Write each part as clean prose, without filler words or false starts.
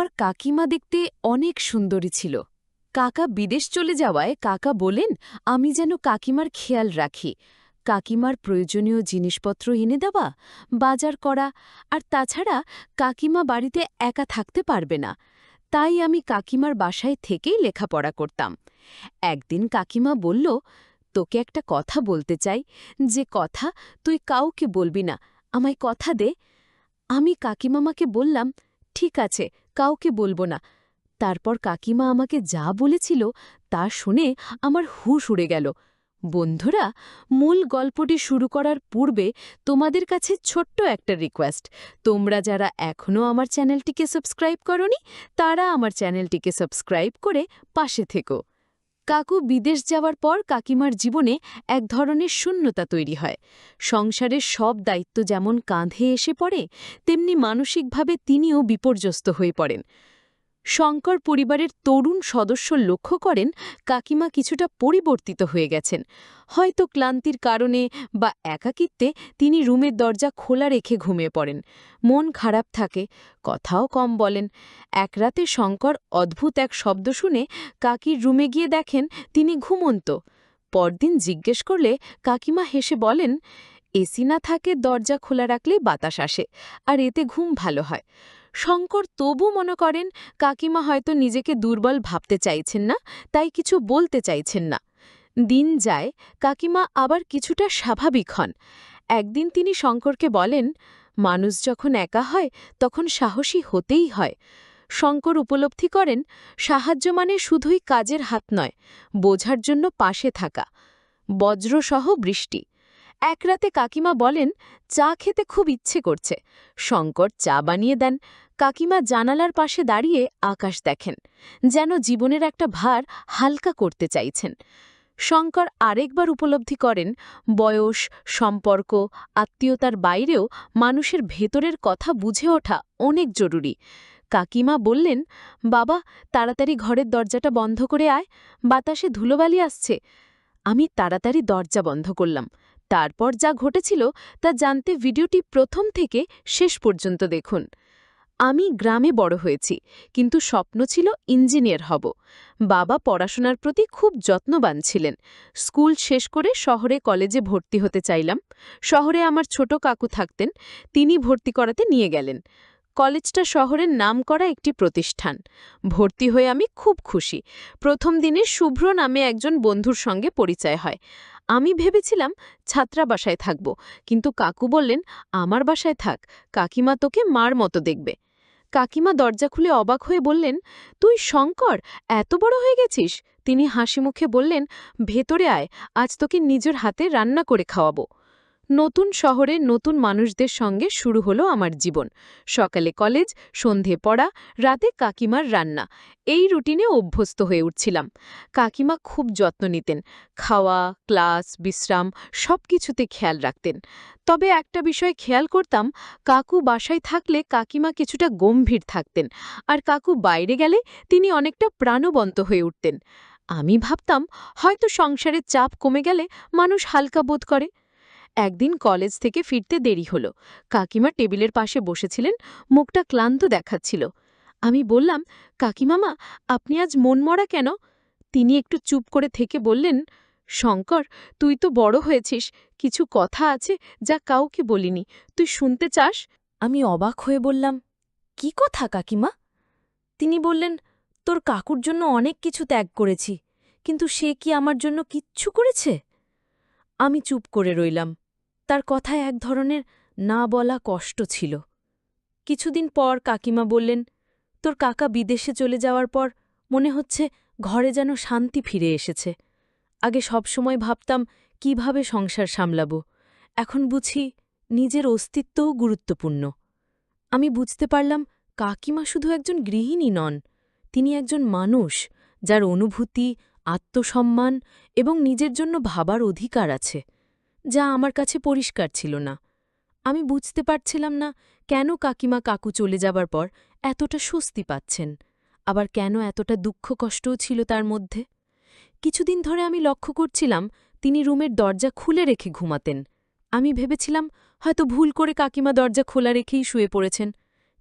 আমার কাকিমা দেখতে অনেক সুন্দরী ছিল। কাকা বিদেশ চলে যাওয়ায় কাকা বলেন আমি যেন কাকিমার খেয়াল রাখি, কাকিমার প্রয়োজনীয় জিনিসপত্র এনে দেওয়া, বাজার করা। আর তাছাড়া কাকিমা বাড়িতে একা থাকতে পারবে না, তাই আমি কাকিমার বাসায় থেকেই লেখাপড়া করতাম। একদিন কাকিমা বলল, তোকে একটা কথা বলতে চাই, যে কথা তুই কাউকে বলবি না, আমায় কথা দে। আমি কাকিমামাকে বললাম, ঠিক আছে, কাউকে বলবো না। তারপর কাকিমা আমাকে যা বলেছিল তা শুনে আমার হুঁশ উড়ে গেল। বন্ধুরা, মূল গল্পটি শুরু করার পূর্বে তোমাদের কাছে ছোট্ট একটা রিকোয়েস্ট। তোমরা যারা এখনও আমার চ্যানেলটিকে সাবস্ক্রাইব করনি, তারা আমার চ্যানেলটিকে সাবস্ক্রাইব করে পাশে থেকো। কাকু বিদেশ যাওয়ার পর কাকিমার জীবনে এক ধরনের শূন্যতা তৈরি হয়। সংসারের সব দায়িত্ব যেমন কাঁধে এসে পড়ে, তেমনি মানসিকভাবে তিনিও বিপর্যস্ত হয়ে পড়েন। শঙ্কর পরিবারের তরুণ সদস্য লক্ষ্য করেন কাকিমা কিছুটা পরিবর্তিত হয়ে গেছেন। হয়তো ক্লান্তির কারণে বা একাকিত্বে তিনি রুমের দরজা খোলা রেখে ঘুমিয়ে পড়েন। মন খারাপ থাকে, কথাও কম বলেন। এক রাতে শঙ্কর অদ্ভুত এক শব্দ শুনে কাকির রুমে গিয়ে দেখেন তিনি ঘুমন্ত। পরদিন জিজ্ঞেস করলে কাকিমা হেসে বলেন, এসি না থাকে দরজা খোলা রাখলে বাতাস আসে, আর এতে ঘুম ভালো হয়। শঙ্কর তবু মনে করেন কাকিমা হয়তো নিজেকে দুর্বল ভাবতে চাইছেন না, তাই কিছু বলতে চাইছেন না। দিন যায়, কাকিমা আবার কিছুটা স্বাভাবিক হন। একদিন তিনি শঙ্করকে বলেন, মানুষ যখন একা হয় তখন সাহসী হতেই হয়। শঙ্কর উপলব্ধি করেন সাহায্য মানে শুধুই কাজের হাত নয়, বোঝার জন্য পাশে থাকা। বজ্রসহ বৃষ্টি। এক রাতে কাকিমা বলেন, চা খেতে খুব ইচ্ছে করছে। শঙ্কর চা বানিয়ে দেন। কাকিমা জানালার পাশে দাঁড়িয়ে আকাশ দেখেন, যেন জীবনের একটা ভার হালকা করতে চাইছেন। শঙ্কর আরেকবার উপলব্ধি করেন বয়স, সম্পর্ক, আত্মীয়তার বাইরেও মানুষের ভেতরের কথা বুঝে ওঠা অনেক জরুরি। কাকিমা বললেন, বাবা, তাড়াতাড়ি ঘরের দরজাটা বন্ধ করে আয়, বাতাসে ধুলোবালি আসছে। আমি তাড়াতাড়ি দরজা বন্ধ করলাম। তারপর যা ঘটেছিল তা জানতে ভিডিওটি প্রথম থেকে শেষ পর্যন্ত দেখুন। আমি গ্রামে বড় হয়েছি, কিন্তু স্বপ্ন ছিল ইঞ্জিনিয়ার হব। বাবা পড়াশোনার প্রতি খুব যত্নবান ছিলেন। স্কুল শেষ করে শহরে কলেজে ভর্তি হতে চাইলাম। শহরে আমার ছোট কাকু থাকতেন, তিনি ভর্তি করাতে নিয়ে গেলেন। কলেজটা শহরের নামকরা একটি প্রতিষ্ঠান। ভর্তি হয়ে আমি খুব খুশি। প্রথম দিনে শুভ্র নামে একজন বন্ধুর সঙ্গে পরিচয় হয়। আমি ভেবেছিলাম ছাত্রাবাসায় থাকব, কিন্তু কাকু বললেন, আমার বাসায় থাক, কাকিমা তোকে মার মতো দেখবে। কাকিমা দরজা খুলে অবাক হয়ে বললেন, তুই শঙ্কর, এত বড় হয়ে গেছিস? তিনি হাসি মুখে বললেন, ভেতরে আয়, আজ তোকে নিজের হাতে রান্না করে খাওয়াবো। নতুন শহরে নতুন মানুষদের সঙ্গে শুরু হলো আমার জীবন। সকালে কলেজ, সন্ধে পড়া, রাতে কাকিমার রান্না। এই রুটিনে অভ্যস্ত হয়ে উঠছিলাম। কাকিমা খুব যত্ন নিতেন, খাওয়া, ক্লাস, বিশ্রাম সবকিছুতে খেয়াল রাখতেন। তবে একটা বিষয় খেয়াল করতাম, কাকু বাসায় থাকলে কাকিমা কিছুটা গম্ভীর থাকতেন, আর কাকু বাইরে গেলে তিনি অনেকটা প্রাণবন্ত হয়ে উঠতেন। আমি ভাবতাম হয়তো সংসারের চাপ কমে গেলে মানুষ হালকা বোধ করে। একদিন কলেজ থেকে ফিরতে দেরি হলো। কাকিমা টেবিলের পাশে বসেছিলেন, মুখটা ক্লান্ত দেখাচ্ছিল। আমি বললাম, কাকিমামা, আপনি আজ মনমরা কেন? তিনি একটু চুপ করে থেকে বললেন, শঙ্কর, তুই তো বড় হয়েছিস, কিছু কথা আছে যা কাউকে বলিনি, তুই শুনতে চাস? আমি অবাক হয়ে বললাম, কি কথা কাকিমা? তিনি বললেন, তোর কাকুর জন্য অনেক কিছু ত্যাগ করেছি, কিন্তু সে কি আমার জন্য কিচ্ছু করেছে? আমি চুপ করে রইলাম। তার কথায় এক ধরনের না বলা কষ্ট ছিল। কিছুদিন পর কাকিমা বললেন, তোর কাকা বিদেশে চলে যাওয়ার পর মনে হচ্ছে ঘরে যেন শান্তি ফিরে এসেছে। আগে সবসময় ভাবতাম কিভাবে সংসার সামলাব, এখন বুঝি নিজের অস্তিত্বও গুরুত্বপূর্ণ। আমি বুঝতে পারলাম কাকিমা শুধু একজন গৃহিণী নন, তিনি একজন মানুষ যার অনুভূতি, আত্মসম্মান এবং নিজের জন্য ভাবার অধিকার আছে, যা আমার কাছে পরিষ্কার ছিল না। আমি বুঝতে পারছিলাম না কেন কাকিমা কাকু চলে যাবার পর এতটা স্বস্তি পাচ্ছেন, আবার কেন এতটা দুঃখ কষ্টও ছিল তার মধ্যে। কিছুদিন ধরে আমি লক্ষ্য করছিলাম তিনি রুমের দরজা খুলে রেখে ঘুমাতেন। আমি ভেবেছিলাম হয়তো ভুল করে কাকিমা দরজা খোলা রেখেই শুয়ে পড়েছেন,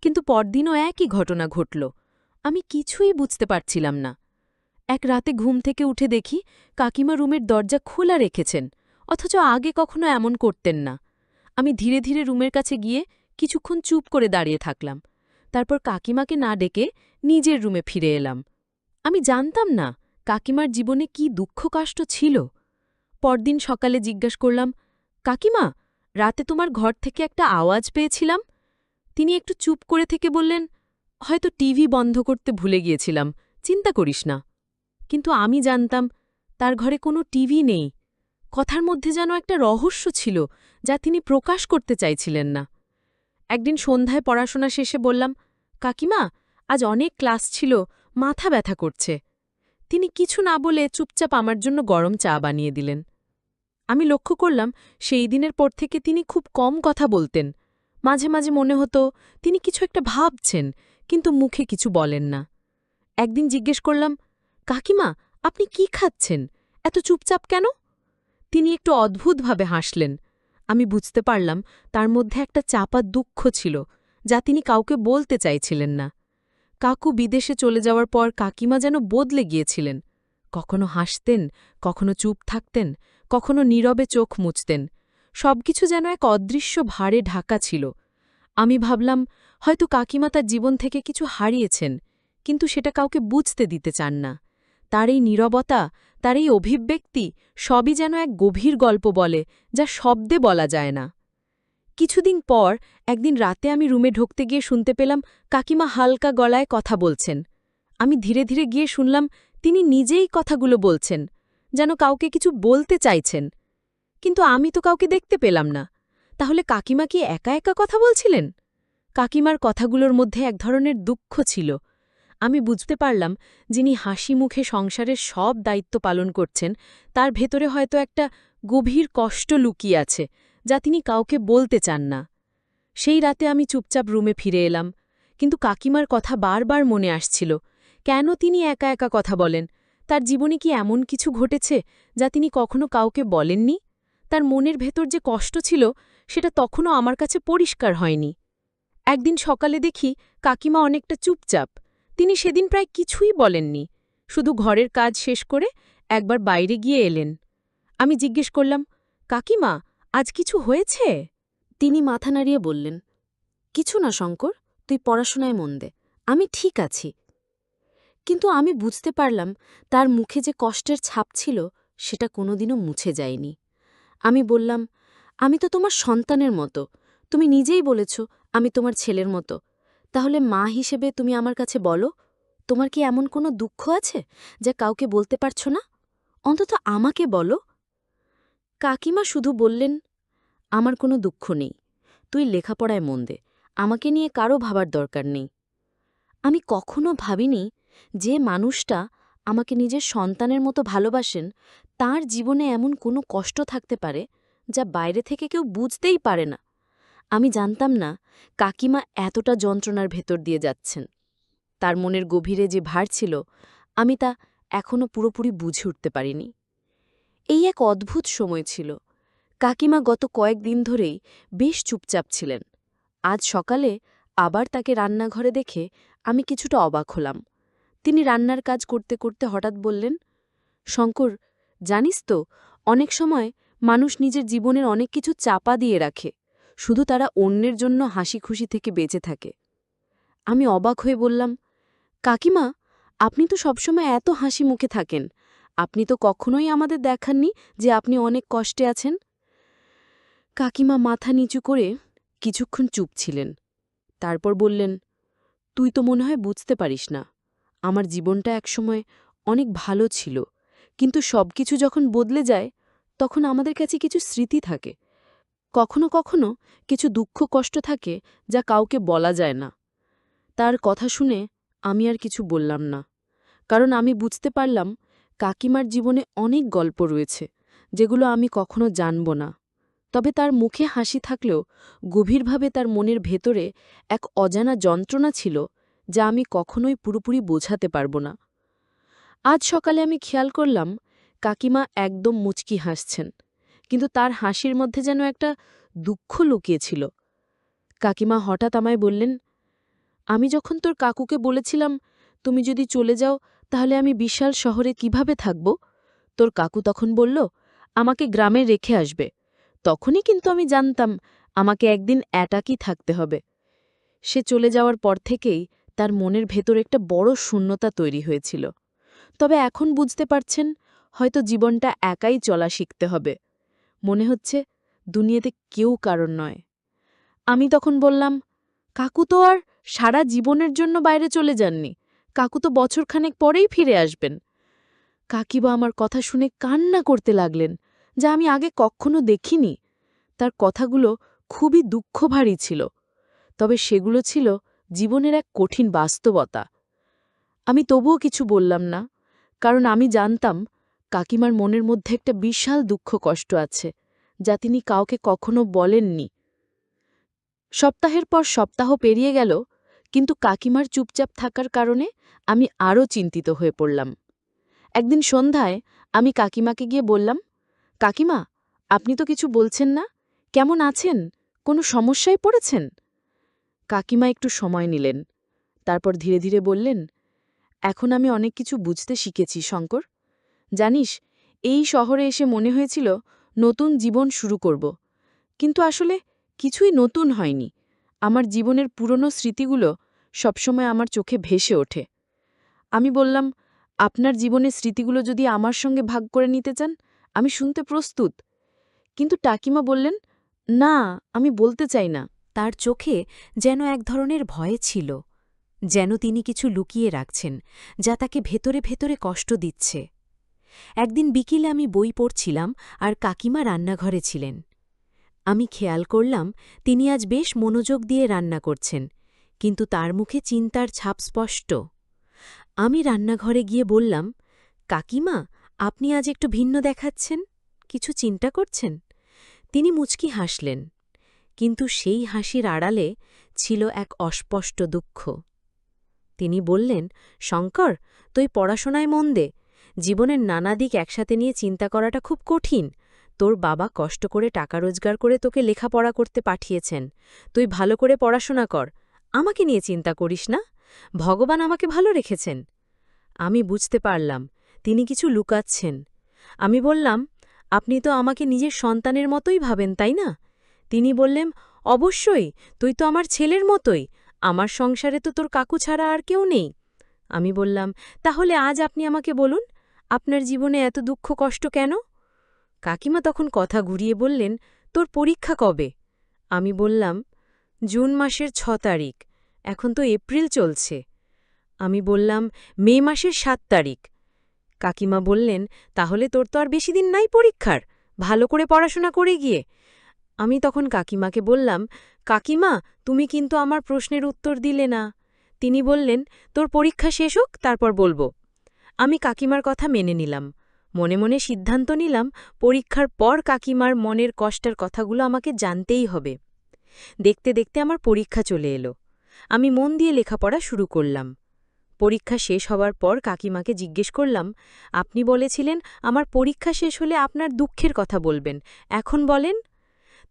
কিন্তু পরদিনও একই ঘটনা ঘটল। আমি কিছুই বুঝতে পারছিলাম না। এক রাতে ঘুম থেকে উঠে দেখি কাকিমা রুমের দরজা খোলা রেখেছেন, অথচ আগে কখনো এমন করতেন না। আমি ধীরে ধীরে রুমের কাছে গিয়ে কিছুক্ষণ চুপ করে দাঁড়িয়ে থাকলাম। তারপর কাকিমাকে না ডেকে নিজের রুমে ফিরে এলাম। আমি জানতাম না কাকিমার জীবনে কি দুঃখ কষ্ট ছিল। পরদিন সকালে জিজ্ঞাস করলাম, কাকিমা, রাতে তোমার ঘর থেকে একটা আওয়াজ পেয়েছিলাম। তিনি একটু চুপ করে থেকে বললেন, হয়তো টিভি বন্ধ করতে ভুলে গিয়েছিলাম, চিন্তা করিস না। কিন্তু আমি জানতাম তার ঘরে কোনো টিভি নেই। কথার মধ্যে যেন একটা রহস্য ছিল যা তিনি প্রকাশ করতে চাইছিলেন না। একদিন সন্ধ্যায় পড়াশোনা শেষে বললাম, কাকিমা, আজ অনেক ক্লাস ছিল, মাথা ব্যথা করছে। তিনি কিছু না বলে চুপচাপ আমার জন্য গরম চা বানিয়ে দিলেন। আমি লক্ষ্য করলাম সেই দিনের পর থেকে তিনি খুব কম কথা বলতেন। মাঝে মাঝে মনে হতো তিনি কিছু একটা ভাবছেন, কিন্তু মুখে কিছু বলেন না। একদিন জিজ্ঞেস করলাম, কাকিমা, আপনি কি খাচ্ছেন, এত চুপচাপ কেন? তিনি একটু অদ্ভুতভাবে হাসলেন। আমি বুঝতে পারলাম তার মধ্যে একটা চাপা দুঃখ ছিল, যা তিনি কাউকে বলতে চাইছিলেন না। কাকু বিদেশে চলে যাওয়ার পর কাকিমা যেন বদলে গিয়েছিলেন। কখনো হাসতেন, কখনো চুপ থাকতেন, কখনো নীরবে চোখ মুছতেন। সবকিছু যেন এক অদৃশ্য ভারে ঢাকা ছিল। আমি ভাবলাম হয়তো কাকিমা তার জীবন থেকে কিছু হারিয়েছেন, কিন্তু সেটা কাউকে বুঝতে দিতে চান না। তার এই নীরবতা, তার এই অভিব্যক্তি সবই যেন এক গভীর গল্প বলে, যা শব্দে বলা যায় না। কিছুদিন পর একদিন রাতে আমি রুমে ঢুকতে গিয়ে শুনতে পেলাম কাকিমা হালকা গলায় কথা বলছেন। আমি ধীরে ধীরে গিয়ে শুনলাম তিনি নিজেই কথাগুলো বলছেন, যেন কাউকে কিছু বলতে চাইছেন। কিন্তু আমি তো কাউকে দেখতে পেলাম না। তাহলে কাকিমা কি একা একা কথা বলছিলেন? কাকিমার কথাগুলোর মধ্যে এক ধরনের দুঃখ ছিল। আমি বুঝতে পারলাম যিনি হাসি মুখে সংসারের সব দায়িত্ব পালন করছেন, তার ভেতরে হয়তো একটা গভীর কষ্ট লুকিয়ে আছে, যা তিনি কাউকে বলতে চান না। সেই রাতে আমি চুপচাপ রুমে ফিরে এলাম, কিন্তু কাকিমার কথা বারবার মনে আসছিল। কেন তিনি একা একা কথা বলেন? তার জীবনে কি এমন কিছু ঘটেছে যা তিনি কখনো কাউকে বলেননি? তার মনের ভেতর যে কষ্ট ছিল, সেটা তখনও আমার কাছে পরিষ্কার হয়নি। একদিন সকালে দেখি কাকিমা অনেকটা চুপচাপ। তিনি সেদিন প্রায় কিছুই বলেননি, শুধু ঘরের কাজ শেষ করে একবার বাইরে গিয়ে এলেন। আমি জিজ্ঞেস করলাম, কাকিমা, আজ কিছু হয়েছে? তিনি মাথা নাড়িয়ে বললেন, কিছু না শঙ্কর, তুই পড়াশোনায় মন দে, আমি ঠিক আছি। কিন্তু আমি বুঝতে পারলাম তার মুখে যে কষ্টের ছাপ ছিল সেটা কোনোদিনও মুছে যায়নি। আমি বললাম, আমি তো তোমার সন্তানের মতো, তুমি নিজেই বলেছ আমি তোমার ছেলের মতো। তাহলে মা হিসেবে তুমি আমার কাছে বলো, তোমার কি এমন কোনো দুঃখ আছে যা কাউকে বলতে পারছ না? অন্তত আমাকে বলো। কাকিমা শুধু বললেন, আমার কোনো দুঃখ নেই, তুই লেখাপড়ায় মন দে, আমাকে নিয়ে কারো ভাবার দরকার নেই। আমি কখনো ভাবিনি যে মানুষটা আমাকে নিজের সন্তানের মতো ভালোবাসেন, তার জীবনে এমন কোনো কষ্ট থাকতে পারে যা বাইরে থেকে কেউ বুঝতেই পারে না। আমি জানতাম না কাকিমা এতটা যন্ত্রণার ভেতর দিয়ে যাচ্ছেন। তার মনের গভীরে যে ভার ছিল, আমি তা এখনও পুরোপুরি বুঝে উঠতে পারিনি। এই এক অদ্ভুত সময় ছিল। কাকিমা গত কয়েকদিন ধরেই বেশ চুপচাপ ছিলেন। আজ সকালে আবার তাকে রান্নাঘরে দেখে আমি কিছুটা অবাক হলাম। তিনি রান্নার কাজ করতে করতে হঠাৎ বললেন, শঙ্কর, জানিস তো, অনেক সময় মানুষ নিজের জীবনের অনেক কিছু চাপা দিয়ে রাখে, শুধু তারা অন্যের জন্য হাসি খুশি থেকে বেঁচে থাকে। আমি অবাক হয়ে বললাম, কাকিমা, আপনি তো সবসময় এত হাসি মুখে থাকেন, আপনি তো কখনোই আমাদের দেখাননি যে আপনি অনেক কষ্টে আছেন। কাকিমা মাথা নিচু করে কিছুক্ষণ চুপ ছিলেন। তারপর বললেন, তুই তো মনে হয় বুঝতে পারিস না, আমার জীবনটা একসময় অনেক ভালো ছিল, কিন্তু সবকিছু যখন বদলে যায় তখন আমাদের কাছে কিছু স্মৃতি থাকে, কখনো কখনো কিছু দুঃখ কষ্ট থাকে যা কাউকে বলা যায় না। তার কথা শুনে আমি আর কিছু বললাম না, কারণ আমি বুঝতে পারলাম কাকিমার জীবনে অনেক গল্প রয়েছে যেগুলো আমি কখনো জানব না। তবে তার মুখে হাসি থাকলেও গভীরভাবে তার মনের ভেতরে এক অজানা যন্ত্রণা ছিল যা আমি কখনোই পুরোপুরি বোঝাতে পারব না। আজ সকালে আমি খেয়াল করলাম কাকিমা একদম মুচকি হাসছেন, কিন্তু তার হাসির মধ্যে যেন একটা দুঃখ লুকিয়েছিল। কাকিমা হঠাৎ আমায় বললেন, আমি যখন তোর কাকুকে বলেছিলাম তুমি যদি চলে যাও তাহলে আমি বিশাল শহরে কিভাবে থাকব? তোর কাকু তখন বলল, আমাকে গ্রামে রেখে আসবে। তখনই কিন্তু আমি জানতাম আমাকে একদিন একাকী থাকতে হবে। সে চলে যাওয়ার পর থেকেই তার মনের ভেতর একটা বড় শূন্যতা তৈরি হয়েছিল। তবে এখন বুঝতে পারছেন, হয়তো জীবনটা একাই চলা শিখতে হবে। মনে হচ্ছে দুনিয়াতে কেউ কারণ নয়। আমি তখন বললাম, কাকু তো আর সারা জীবনের জন্য বাইরে চলে যাননি। কাকু তো বছরখানেক পরেই ফিরে আসবেন। কাকিবা আমার কথা শুনে কান্না করতে লাগলেন, যা আমি আগে কখনো দেখিনি। তার কথাগুলো খুবই দুঃখভারী ছিল, তবে সেগুলো ছিল জীবনের এক কঠিন বাস্তবতা। আমি তবুও কিছু বললাম না, কারণ আমি জানতাম কাকিমার মনের মধ্যে একটা বিশাল দুঃখ কষ্ট আছে, যা তিনি কাউকে কখনো বলেননি। সপ্তাহের পর সপ্তাহ পেরিয়ে গেল, কিন্তু কাকিমার চুপচাপ থাকার কারণে আমি আরও চিন্তিত হয়ে পড়লাম। একদিন সন্ধ্যায় আমি কাকিমাকে গিয়ে বললাম, কাকিমা, আপনি তো কিছু বলছেন না, কেমন আছেন? কোনো সমস্যায় পড়েছেন? কাকিমা একটু সময় নিলেন, তারপর ধীরে ধীরে বললেন, এখন আমি অনেক কিছু বুঝতে শিখেছি শঙ্কর। জানিস, এই শহরে এসে মনে হয়েছিল নতুন জীবন শুরু করব, কিন্তু আসলে কিছুই নতুন হয়নি। আমার জীবনের পুরনো স্মৃতিগুলো সবসময় আমার চোখে ভেসে ওঠে। আমি বললাম, আপনার জীবনের স্মৃতিগুলো যদি আমার সঙ্গে ভাগ করে নিতে চান, আমি শুনতে প্রস্তুত। কিন্তু কাকিমা বললেন, না, আমি বলতে চাই না। তার চোখে যেন এক ধরনের ভয় ছিল, যেন তিনি কিছু লুকিয়ে রাখছেন, যা তাকে ভেতরে ভেতরে কষ্ট দিচ্ছে। একদিন বিকেলে আমি বই পড়ছিলাম আর কাকিমা রান্নাঘরে ছিলেন। আমি খেয়াল করলাম তিনি আজ বেশ মনোযোগ দিয়ে রান্না করছেন, কিন্তু তার মুখে চিন্তার ছাপ স্পষ্ট। আমি রান্নাঘরে গিয়ে বললাম, কাকিমা, আপনি আজ একটু ভিন্ন দেখাচ্ছেন, কিছু চিন্তা করছেন? তিনি মুচকি হাসলেন, কিন্তু সেই হাসির আড়ালে ছিল এক অস্পষ্ট দুঃখ। তিনি বললেন, শঙ্কর, তুই পড়াশোনায় মন দে। জীবনের নানা দিক একসাথে নিয়ে চিন্তা করাটা খুব কঠিন। তোর বাবা কষ্ট করে টাকা রোজগার করে তোকে লেখাপড়া করতে পাঠিয়েছেন। তুই ভালো করে পড়াশোনা কর, আমাকে নিয়ে চিন্তা করিস না। ভগবান আমাকে ভালো রেখেছেন। আমি বুঝতে পারলাম তিনি কিছু লুকাচ্ছেন। আমি বললাম, আপনি তো আমাকে নিজের সন্তানের মতোই ভাবেন, তাই না? তিনি বললেন, অবশ্যই, তুই তো আমার ছেলের মতোই। আমার সংসারে তো তোর কাকু ছাড়া আর কেউ নেই। আমি বললাম, তাহলে আজ আপনি আমাকে বলুন, আপনার জীবনে এত দুঃখ কষ্ট কেন? কাকিমা তখন কথা ঘুরিয়ে বললেন, তোর পরীক্ষা কবে? আমি বললাম, জুন মাসের ৬ তারিখ। এখন তো এপ্রিল চলছে। আমি বললাম, মে মাসের ৭ তারিখ। কাকিমা বললেন, তাহলে তোর তো আর বেশি দিন নাই পরীক্ষার, ভালো করে পড়াশোনা করে গিয়ে। আমি তখন কাকিমাকে বললাম, কাকিমা, তুমি কিন্তু আমার প্রশ্নের উত্তর দিলে না। তিনি বললেন, তোর পরীক্ষা শেষ হোক, তারপর বলবো। আমি কাকিমার কথা মেনে নিলাম। মনে মনে সিদ্ধান্ত নিলাম, পরীক্ষার পর কাকিমার মনের কষ্টের কথাগুলো আমাকে জানতেই হবে। দেখতে দেখতে আমার পরীক্ষা চলে এলো। আমি মন দিয়ে লেখাপড়া শুরু করলাম। পরীক্ষা শেষ হওয়ার পর কাকিমাকে জিজ্ঞেস করলাম, আপনি বলেছিলেন আমার পরীক্ষা শেষ হলে আপনার দুঃখের কথা বলবেন, এখন বলেন।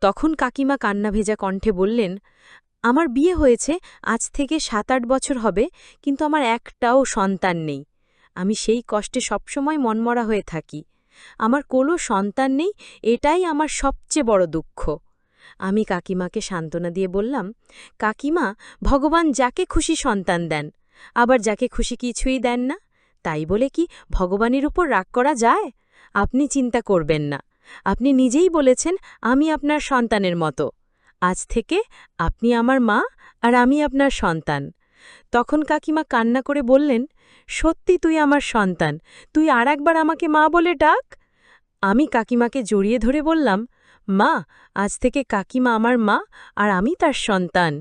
তখন কাকিমা কান্না ভেজা কণ্ঠে বললেন, আমার বিয়ে হয়েছে আজ থেকে ৭-৮ বছর হবে, কিন্তু আমার একটাও সন্তান নেই। আমি সেই কষ্টে সবসময় মনমরা হয়ে থাকি। আমার কোনো সন্তান নেই, এটাই আমার সবচেয়ে বড় দুঃখ। আমি কাকিমাকে সান্ত্বনা দিয়ে বললাম, কাকিমা, ভগবান যাকে খুশি সন্তান দেন, আবার যাকে খুশি কিছুই দেন না। তাই বলে কি ভগবানের উপর রাগ করা যায়? আপনি চিন্তা করবেন না। আপনি নিজেই বলেছেন আমি আপনার সন্তানের মতো। আজ থেকে আপনি আমার মা আর আমি আপনার সন্তান। তখন কাকিমা কান্না করে বললেন, সত্যি তুই আমার সন্তান, তুই আর একবার আমাকে মা বলে ডাক। আমি কাকিমাকে জড়িয়ে ধরে বললাম, মা, আজ থেকে কাকিমা আমার মা আর আমি তার সন্তান।